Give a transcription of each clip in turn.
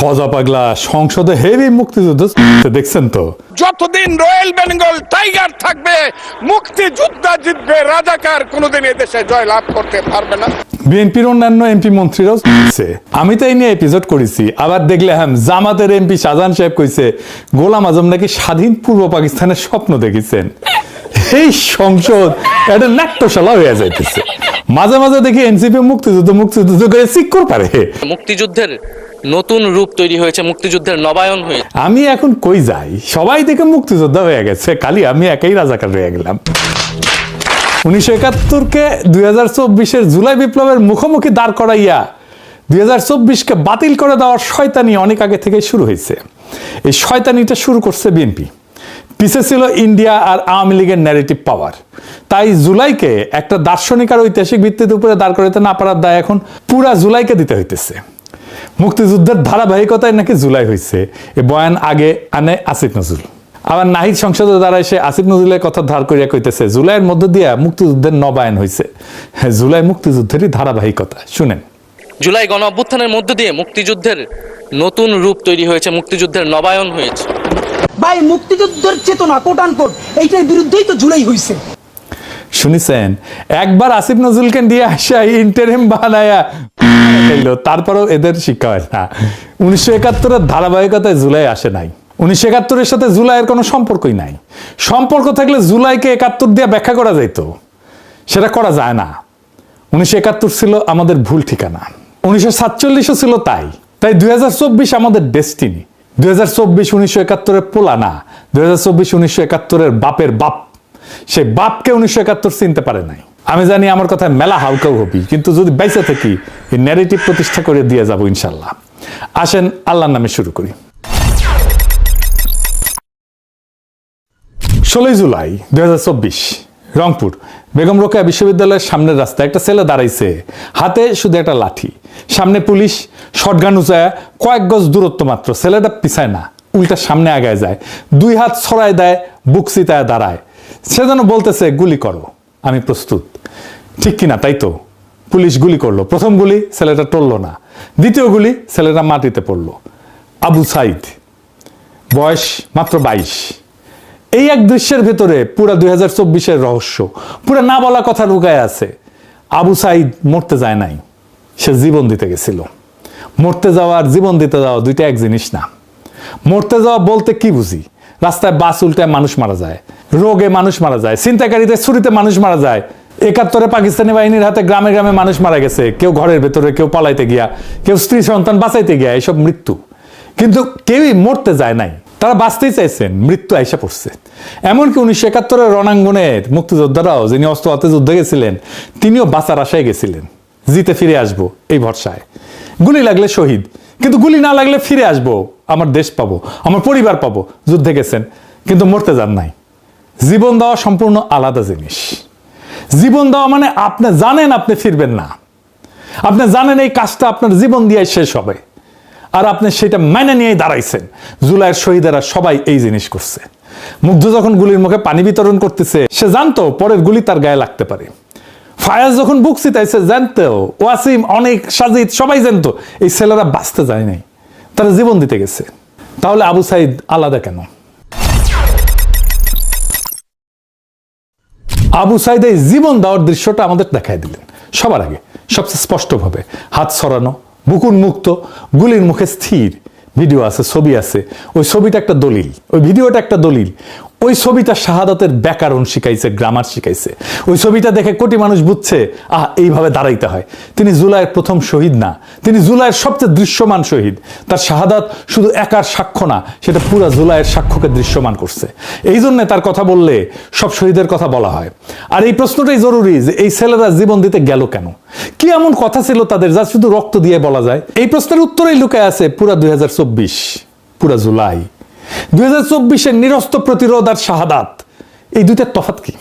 ফজা পাগলা সংসদে হেভি মুক্তিযুদ্ধ দেখছেন তো? যতদিন রয়্যাল বেঙ্গল টাইগার থাকবে মুক্তিযোদ্ধা জিতবে, রাজাকার কোনোদিন এদেশে জয় লাভ করতে পারবে না। বিএনপির অন্যান্য এমপি মন্ত্রীরাও আমি তো এই নিয়ে এপিসোড করেছি। আবার দেখলে জামাতের এমপি শাহজাহান সাহেব কইছে গোলাম আজম নাকি স্বাধীন পূর্ব পাকিস্তানের স্বপ্ন দেখেছেন। এই সংসদ একটা নাট্যশালা হয়ে যাইতেছে। মাঝে মাঝে দেখি এনসিপি মুক্তিযুদ্ধ করে চিক্কর পারে। মুক্তিযুদ্ধের নতুন রূপ তৈরি হয়েছে, মুক্তিযুদ্ধের নবায়ন হয়েছে। আমি এখন কই যাই, সবাই দেখে মুক্তিযোদ্ধা হয়ে গেছে, খালি আমি একাই রাজাকার হয়ে গেলাম। 1971-কে 2024-এর জুলাই বিপ্লবের মুখোমুখি দাঁড় করাইয়া 2024-কে বাতিল করে দেওয়ার শয়তানি অনেক আগে থেকে শুরু হয়েছে। এই শয়তানিটা শুরু করছে বিএনপি, পিছে ছিল ইন্ডিয়া আর আওয়ামী লীগের ন্যারেটিভ পাওয়ার। তাই জুলাইকে একটা দার্শনিক আর ঐতিহাসিক ভিত্তির উপরে দাঁড় করাতে না পারার দায় এখন পুরা জুলাইকে দিতে হইতেছে। মুক্তিযুদ্ধের ধারাবাহিকতায় নাকি জুলাই হয়েছে, এ বয়ান আগে আনে আসিফ নজরুল। আবার নাহিদ সংসদে দাঁড়ায় সে আসিফ নজরুলের কথা ধার করিয়া কইতেছে জুলাইয়ের মধ্য দিয়া মুক্তিযুদ্ধের নবায়ন হয়েছে। জুলাই মুক্তিযুদ্ধেরই ধারাবাহিকতা। শুনেন, জুলাই গণ অভ্যুত্থানের মধ্য দিয়ে মুক্তিযুদ্ধের নতুন রূপ তৈরি হয়েছে, মুক্তিযুদ্ধের নবায়ন হয়েছে। ভাই মুক্তিযুদ্ধের চেতনা কোট আনকোট এইটার বিরুদ্ধেই তো জুলাই হয়েছে। শুনেছেন, একবার আসিফ নজরুলকে দিয়ে আসা ইন্টারিম বানায়া তারপরেও এদের শিক্ষা হয় না। 1971-এর ধারাবাহিকতায় জুলাই আসে নাই। 1971-এর সাথে জুলাইয়ের কোনো সম্পর্কই নাই। সম্পর্ক থাকলে জুলাইকে 71 দিয়ে ব্যাখ্যা করা যেত, সেটা করা যায় না। 1971 ছিল আমাদের ভুল ঠিকানা, 1947-ও ছিল তাই। 2024 আমাদের ডেস্টিনি। 2024 1971-এর পোলা না, 2024 1971-এর বাপের বাপ। সে বাপকে 1971 চিনতে পারে নাই। আমি জানি আমার কথায় মেলা হাউকাউ হবি, কিন্তু যদি বাইসে থাকি এই ন্যারেটিভ প্রতিষ্ঠা করে দিয়ে যাব ইনশাল্লাহ। আসেন আল্লাহর নামে শুরু করি। 16 জুলাই 2024 রংপুর বেগম রোকেয়া বিশ্ববিদ্যালয়ের সামনের রাস্তায় একটা ছেলে দাঁড়াইছে, হাতে শুধু একটা লাঠি, সামনে পুলিশ, শটগান উঁচায়, কয়েক গজ দূরত্ব মাত্র। ছেলেটা পিছায় না, উল্টা সামনে আগায় যায়, দুই হাত ছড়ায় দেয়, বুক চিতায় দাঁড়ায়। সে যেন বলতেছে গুলি করো, আমি প্রস্তুত। ঠিক কিনা? তাই তো, পুলিশ গুলি করলো। প্রথম গুলি ছেলেটা টললো না, দ্বিতীয় গুলি ছেলেটা মাটিতে পড়লো। আবু সাইদ, বয়স মাত্র 22। এই এক দৃশ্যের ভেতরে পুরা 2024-এর রহস্য, পুরা না বলা কথা লুকায় আছে। আবু সাইদ মরতে যায় নাই, সে জীবন দিতে গেছিল। মরতে যাওয়া আর জীবন দিতে যাওয়া দুইটা এক জিনিস না। মরতে যাওয়া বলতে কি বুঝি? রাস্তায় বাস উল্টায় মানুষ মারা যায়, রোগে মানুষ মারা যায়, ছিনতাইকারীদের ছুরিতে মানুষ মারা যায়। 71-এ পাকিস্তানি বাহিনীর হাতে গ্রামে গ্রামে মানুষ মারা গেছে, কেউ ঘরের ভেতরে, কেউ পালাইতে গিয়া, কেউ স্ত্রী সন্তান বাঁচাইতে গিয়া, এসব মৃত্যু। কিন্তু কেউই মরতে যায় নাই, তারা বাঁচতেই চাইছেন, মৃত্যু আইসা পড়ছে। এমনকি 1971-এর রণাঙ্গনের মুক্তিযোদ্ধারাও, যিনি অস্ত্র হাতে যুদ্ধে গেছিলেন, তিনিও বাঁচার আশায় গেছিলেন, জিতে ফিরে আসবো এই ভরসায়। গুলি লাগলে শহীদ, কিন্তু গুলি না লাগলে ফিরে আসবো, আমার দেশ পাবো, আমার পরিবার পাবো। যুদ্ধে গেছেন কিন্তু মরতে যান নাই। জীবন দেওয়া সম্পূর্ণ আলাদা জিনিস। জীবন দেওয়া মানে আপনি জানেন আপনি ফিরবেন না, আপনি জানেন এই কাজটা আপনার জীবন দিয়ে শেষ হবে, আর আপনি সেটা মেনে নিয়েই দাঁড়াইছেন। জুলাইয়ের শহীদেরা সবাই এই জিনিস করছে। মুগ্ধ যখন গুলির মুখে পানি বিতরণ করতেছে, সে জানতো পরের গুলি তার গায়ে লাগতে পারে। ফায়াজ যখন বুক চিতাইছে, জানতো। ওয়াসিম, অনেক, সাজিদ সবাই জানতো এই ছেলেরা বাঁচতে যায় নাই, তারা জীবন দিতে গেছে। তাহলে আবু সাইদ আলাদা কেন? আবু সাইদ এই জীবন দেওয়ার দৃশ্যটা আমাদের দেখাই দিলেন সবার আগে, সবচেয়ে স্পষ্টভাবে। হাত ছড়ানো, বুক উন্মুক্ত, গুলির মুখে স্থির। ভিডিও আছে, ছবি আছে। ওই ছবিটা একটা দলিল, ওই ভিডিওটা একটা দলিল। ওই ছবিটা শাহাদাতের ব্যাকরণ শিখাইছে, গ্রামার শিখাইছে। ওই ছবিটা দেখে কোটি মানুষ বুঝছে এইভাবে দাঁড়াইতে হয়। তিনি জুলাইয়ের প্রথম শহীদ না, তিনি জুলাইয়ের সবচেয়ে দৃশ্যমান শহীদ। তার শাহাদাত শুধু একার সাক্ষ্য না, সেটা পুরা জুলাইয়ের সাক্ষ্যকে দৃশ্যমান করছে। এই জন্য তার কথা বললে সব শহীদের কথা বলা হয়। আর এই প্রশ্নটাই জরুরি যে এই ছেলেরা জীবন দিতে গেল কেন? কি এমন কথা ছিল তাদের যা শুধু রক্ত দিয়ে বলা যায়? এই প্রশ্নের উত্তরেই লুকায় আছে পুরা 2024, পুরা জুলাই। 2024-এর নিরস্ত্র প্রতিরোধ আর শাহাদাত, এই দুইটার তফাৎ কি?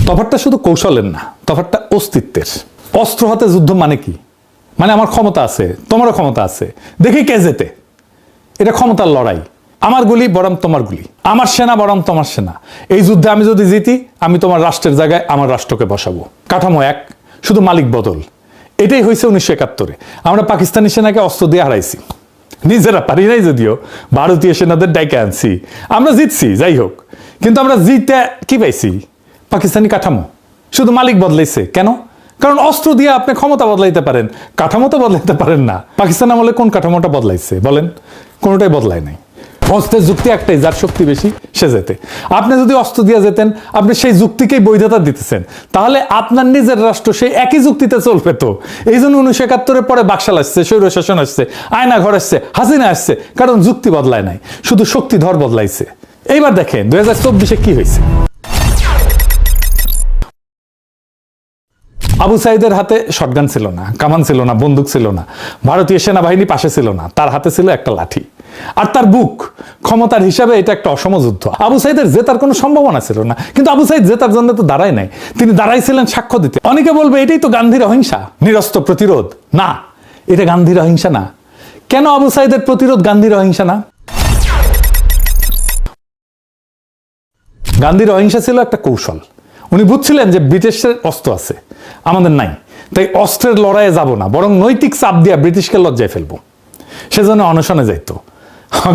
তফাৎটা শুধু কৌশলের না, তফাৎটা অস্তিত্বের। অস্ত্র হাতে যুদ্ধ মানে কি? মানে আমার ক্ষমতা আছে, তোমারও ক্ষমতা আছে, দেখি কে জেতে। এটা ক্ষমতার লড়াই। আমার গুলি বরং তোমার গুলি, আমার সেনা বরং তোমার সেনা। এই যুদ্ধে আমি যদি জিতি, আমি তোমার রাষ্ট্রের জায়গায় আমার রাষ্ট্রকে বসাবো। কাঠামো এক, শুধু মালিক বদল। এটাই হয়েছে 1971-এ। আমরা পাকিস্তানি সেনাকে অস্ত্র দিয়ে হারাইছি, নিজেরা পারি নাই যদিও, ভারতীয় সেনাদের ডাইকে আনছি, আমরা জিতছি যাই হোক, কিন্তু আমরা জিতে কি পাইছি? পাকিস্তানি কাঠামো, শুধু মালিক বদলাইছে। কেন? কারণ অস্ত্র দিয়ে আপনি ক্ষমতা বদলাইতে পারেন, কাঠামো তো বদলাইতে পারেন না। পাকিস্তান আমলে কোন কাঠামোটা বদলাইছে বলেন? কোনোটাই বদলায় নাই। অস্ত্রের যুক্তি একটাই, যার শক্তি বেশি সে যেতে। আপনি যদি অস্ত্র দিয়ে যেতেন, আপনি সেই যুক্তিকেই বৈধতা দিতেছেন, তাহলে আপনার নিজের রাষ্ট্র সেই একই যুক্তিতে চলবে তো। এই জন্য 1971-এর পরে বাকশাল আসছে, স্বৈরশাসন আসছে, আয়না ঘর আসছে, হাসিনা আসছে, কারণ যুক্তি বদলায় নাই, শুধু শক্তিধর বদলাইছে। এইবার দেখেন 2024-এ কি হয়েছে। আবু সাইদের হাতে শটগান ছিল না, কামান ছিল না, বন্দুক ছিল না, ভারতীয় সেনাবাহিনী পাশে ছিল না, তার হাতে ছিল একটা লাঠি আর তার বুক। ক্ষমতার হিসাবে এটা একটা অসম যুদ্ধ। আবু সাইদের জেতার কোনো সম্ভাবনা ছিল না, কিন্তু আবু সাইদ জেতার জন্য তো দাঁড়ায় নাই, তিনি দাঁড়াইছিলেন সাক্ষ্য দিতে। অনেকে বলবে এটাই তো গান্ধীর অহিংসা, নিরস্ত্র প্রতিরোধ। না, এটা গান্ধীর অহিংসা না। কেন আবু সাইদের প্রতিরোধ গান্ধীর অহিংসা না? গান্ধীর অহিংসা ছিল একটা কৌশল। উনি বুঝছিলেন যে ব্রিটিশের অস্ত্র আছে, আমাদের নাই, তাই অস্ত্রের লড়াইয়ে যাব না, বরং নৈতিক চাপ দিয়া ব্রিটিশকে লজ্জায় ফেলবো। সেজন্য অনশনে যাইতো।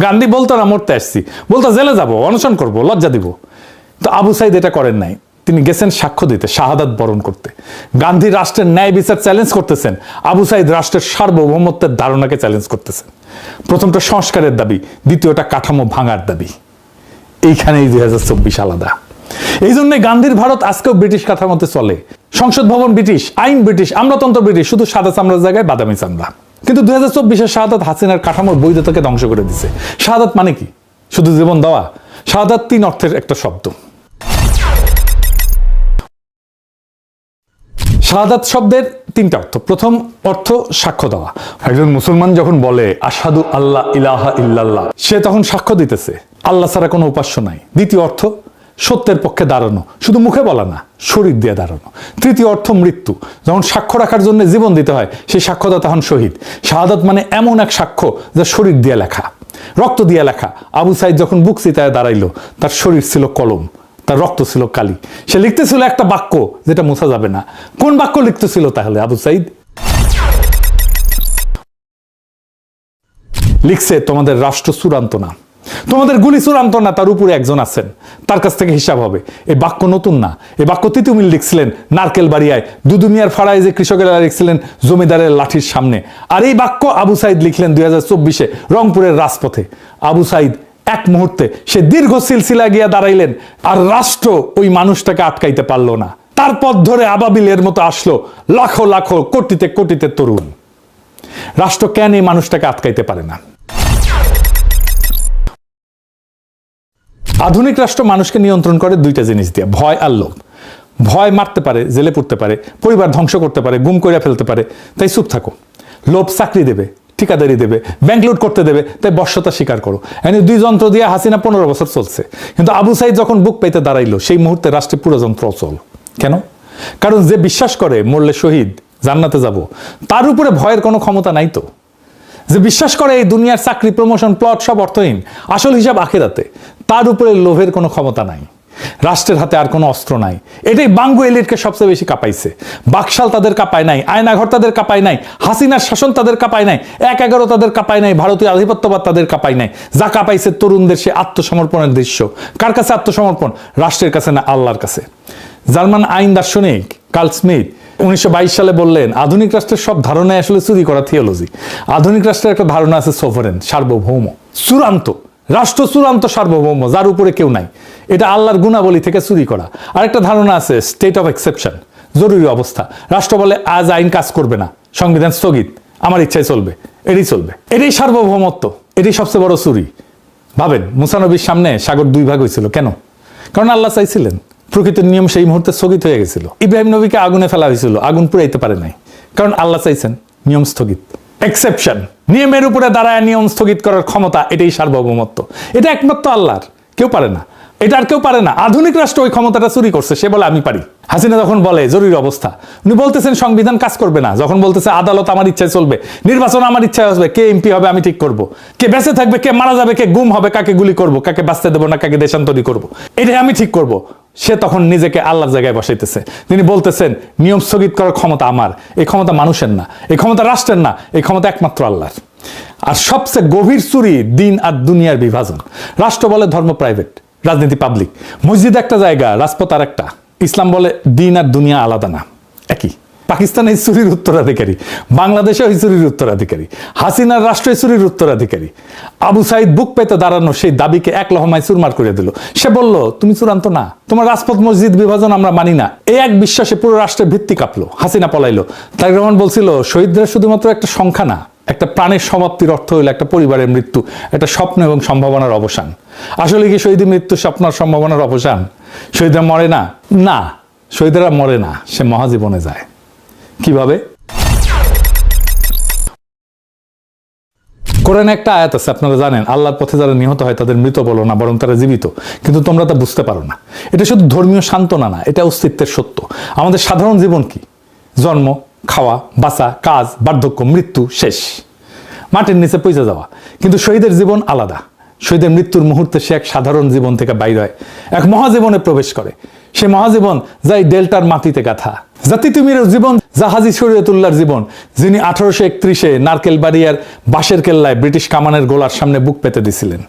গান্ধী বলতো না মরতে আসছি, বলতো জেলে যাব, অনশন করব, লজ্জা দিব। তো আবু সাইদ এটা করেন নাই, তিনি গেছেন সাক্ষ্য দিতে, শাহাদাত বরণ করতে। গান্ধী রাষ্ট্রের ন্যায় বিচার চ্যালেঞ্জ করতেছেন, আবু সাইদ রাষ্ট্রের সার্বভৌমত্বের ধারণাকে চ্যালেঞ্জ করতেছেন। প্রথমটা সংস্কারের দাবি, দ্বিতীয়টা কাঠামো ভাঙার দাবি। এইখানেই 2024 আলাদা। এই জন্য গান্ধীর ভারত আজকেও ব্রিটিশ কাঠামোতে চলে। সংসদ ভবন ব্রিটিশ, আইন ব্রিটিশ, আমলাতন্ত্র ব্রিটিশ, শুধু সাদা চামড়ার জায়গায় বাদামি চামড়া। কিন্তু 2024-এর শাহাদাত হাসিনার কাঠামোর বৈধতাকে ধ্বংস করে দিছে। শাহাদাত মানে কি? শুধু জীবন দেওয়া? শাহাদাত 3 অর্থের একটা শব্দ। শাহাদাত শব্দের 3টা অর্থ। প্রথম অর্থ সাক্ষ্য দেওয়া। একজন মুসলমান যখন বলে আশহাদু আল্লাহ ইলাহা ইল্লাল্লাহ, সে তখন সাক্ষ্য দিতেছে আল্লাহ ছাড়া কোনো উপাস্য নাই। দ্বিতীয় অর্থ সত্যের পক্ষে দাঁড়ানো, শুধু মুখে বলা না, শরীর দিয়ে দাঁড়ানো। তৃতীয় অর্থ মৃত্যু, যখন সাক্ষ্য রাখার জন্য জীবন দিতে হয়, সেই সাক্ষ্যদাতা হন শহীদ। শাহাদাত মানে এমন এক সাক্ষ্য যা শরীর দিয়ে লেখা, রক্ত দিয়ে লেখা। আবু সাইদ যখন বুক চিতায় দাঁড়াইলো, তার শরীর ছিল কলম, তার রক্ত ছিল কালি। সে লিখতেছিল একটা বাক্য যেটা মোছা যাবে না। কোন বাক্য লিখতেছিল তাহলে আবু সাইদ? লিখছে তোমাদের রাষ্ট্র চূড়ান্ত না, তোমাদের গুলি চূড়ান্ত না, তার উপরে একজন আছেন, তার কাছ থেকে হিসাব হবে। এই বাক্য নতুন না, এই বাক্য তিতুমিল লিখছিলেন নারকেল বাড়িয়ায়, দুদুমিয়ার ফাড়ায় যে কৃষকেরা লিখছিলেন জমিদারের লাঠির সামনে। আর এই বাক্য আবু সাইদ লিখলেন 2024-এ রংপুরের রাজপথে। আবু সাইদ এক মুহূর্তে সে দীর্ঘ সিলসিলা গিয়া দাঁড়াইলেন, আর রাষ্ট্র ওই মানুষটাকে আটকাইতে পারলো না। তার পথ ধরে আবাবিলের মতো আসলো লাখো লাখো কোটিতে কোটিতে তরুণ। রাষ্ট্র কেন এই মানুষটাকে আটকাইতে পারে না? আধুনিক রাষ্ট্র মানুষকে নিয়ন্ত্রণ করে 2টা জিনিস দিয়ে, ভয় আর লোভ। ভয় মারতে পারে, জেলে পুরতে পারে, পরিবার ধ্বংস করতে পারে, গুম করে ফেলতে পারে, তাই চুপ থাকো। লোভ চাকরি দেবে, ঠিকাদারি দেবে, ব্যাংক লুট করতে দেবে, তাই বশ্যতা স্বীকার করো। এনে 2 যন্ত্র দিয়ে হাসিনা 15 বছর চলছে। কিন্তু আবু সাইদ যখন বুক পাইতে দাঁড়াইলো, সেই মুহূর্তে রাষ্ট্রে পুরো যন্ত্র অচল। কেন? কারণ যে বিশ্বাস করে মরলে শহীদ, জান্নাতে যাব, তার উপরে ভয়ের কোনো ক্ষমতা নাই তো। যে বিশ্বাস করে এই দুনিয়ার চাকরি, প্রমোশন, প্লট সব অর্থহীন, আসল হিসাব আখিরাতে, তার উপরে লোভের কোনো ক্ষমতা নাই। রাষ্ট্রের হাতে আর কোনো অস্ত্র নাই। এটাই বাঙ্গু এলিটকে সবচেয়ে বেশি কাঁপাইছে। বাকশাল তাদের কাঁপায় নাই, আয়নাঘর তাদের কাঁপায় নাই, হাসিনার শাসন তাদের কাঁপায় নাই, 1/11 তাদের কাঁপায় নাই, ভারতীয় আধিপত্যবাদ তাদের কাঁপায় নাই। যা কাঁপাইছে তরুণদের সে আত্মসমর্পণের দৃশ্য। কার কাছে আত্মসমর্পণ? রাষ্ট্রের কাছে না, আল্লাহর কাছে। জার্মান আইন দার্শনিক কার্ল স্মিথ 1922 সালে বললেন আধুনিক রাষ্ট্রের সব ধারণায় আসলে চুরি করা থিওলজি। আধুনিক রাষ্ট্রের একটা ধারণা আছে সোভারেন, সার্বভৌম, চূড়ান্ত রাষ্ট্র, চূড়ান্ত সার্বভৌম, যার উপরে কেউ নাই। এটা আল্লাহর গুণাবলী থেকে চুরি করা। আরেকটা ধারণা আছে স্টেট অফ এক্সেপশন, জরুরি অবস্থা। রাষ্ট্র বলে আজ আইন কাজ করবে না, সংবিধান স্থগিত, আমার ইচ্ছায় চলবে, এটাই চলবে। এটাই সার্বভৌমত্ব, এটাই সবচেয়ে বড় চুরি। ভাবেন, মুসা নবীর সামনে সাগর 2 ভাগ হয়েছিল কেন? কারণ আল্লাহ চাইছিলেন। প্রকৃতির নিয়ম সেই মুহূর্তে স্থগিত হয়ে গেছিল। ইব্রাহিম নবীকে আগুনে ফেলা হয়েছিল, আগুন পুড়াইতে পারে নাই, কারণ আল্লাহ চাইছেন, নিয়ম স্থগিত। এক্সেপশন, নিয়মের উপরে দাঁড়ায় নিয়ম স্থগিত করার ক্ষমতা, এটাই সার্বভৌমত্ব। এটা একমাত্র আল্লাহর, কেউ পারে না। এটা আর কেউ পারে না। আধুনিক রাষ্ট্র ওই ক্ষমতাটা চুরি করছে, সে বলে আমি পারি। হাসিনা যখন বলে জরুরি অবস্থা, উনি বলতেছেন সংবিধান কাজ করবে না, যখন বলতেছে আদালত আমার ইচ্ছায় চলবে, নির্বাচন আমার ইচ্ছায় আসবে, কে এমপি হবে আমি ঠিক করব, কে বেঁচে থাকবে, কে মারা যাবে, কে গুম হবে, কাকে গুলি করব, কাকে বাঁচতে দেবো না, কাকে দেশান্তরী করব, এটাই আমি ঠিক করব। সে তখন নিজেকে আল্লাহর জায়গায় বসাইতেছে। তিনি বলতেছেন নিয়ম স্থগিত করার ক্ষমতা আমার, এই ক্ষমতা মানুষের না, এই ক্ষমতা রাষ্ট্রের না, এই ক্ষমতা একমাত্র আল্লাহর। আর সবচেয়ে গভীর চুরি দিন আর দুনিয়ার বিভাজন। রাষ্ট্র বলে ধর্ম প্রাইভেট, রাজনীতি পাবলিক, মসজিদ একটা জায়গা, রাজপথ আর একটা। ইসলাম বলে দিন আর দুনিয়া আলাদা না, একই। পাকিস্তান এই চুরির উত্তরাধিকারী, বাংলাদেশে এই চুরির উত্তরাধিকারী, হাসিনার রাষ্ট্র এই চুরির উত্তরাধিকারী। আবু সাইদ বুক পেতে দাঁড়ানো সেই দাবিকে এক লহমায় চুরমার করে দিল। সে বলল তুমি চূড়ান্ত না, তোমার রাজপথ মসজিদ বিভাজন আমরা মানি না। এই এক বিশ্বাসে পুরো রাষ্ট্রের ভিত্তি কাঁপলো। হাসিনা পলাইলো। তারেক রহমান বলছিল শহীদরা শুধুমাত্র একটা সংখ্যা না, একটা প্রাণের সমাপ্তির অর্থ হইল একটা পরিবারের মৃত্যু, একটা স্বপ্ন এবং সম্ভাবনার অবসান। আসলে কি শহীদের মৃত্যু স্বপ্ন আর সম্ভাবনার অবসান? শহীদরা মরে না, না, শহীদরা মরে না, সে মহাজীবনে যায়। কিভাবে? কোরআনে একটা আয়াত আছে, আপনারা জানেন, আল্লাহর পথে যারা নিহত হয় তাদের মৃত বলো না, বরং তারা জীবিত। কিন্তু তোমরা তা বুঝতে পারো না। এটা শুধু ধর্মীয় সান্ত্বনা না, এটা অস্তিত্বের সত্য। আমাদের সাধারণ জীবন কি? জন্ম, খাওয়া, বাঁচা, কাজ, বার্ধক্য, মৃত্যু, শেষ, মাটির নিচে পৌঁছে যাওয়া। কিন্তু শহীদের জীবন আলাদা। শহীদের মৃত্যুর মুহূর্তে সে এক সাধারণ জীবন থেকে বাইর হয়, এক মহাজীবনে প্রবেশ করে। সে মহাজীবন যাই ডেল্টার মাটিতে গাথা। জাতি তুমির জীবন, জাহাজি শরীয়তুল্লাহর জীবন, যিনি 1831-এ নারকেলবাড়িয়ার বাঁশের কেল্লায় ব্রিটিশ কামানের গোলার সামনে বুক পেতে দিছিলেন।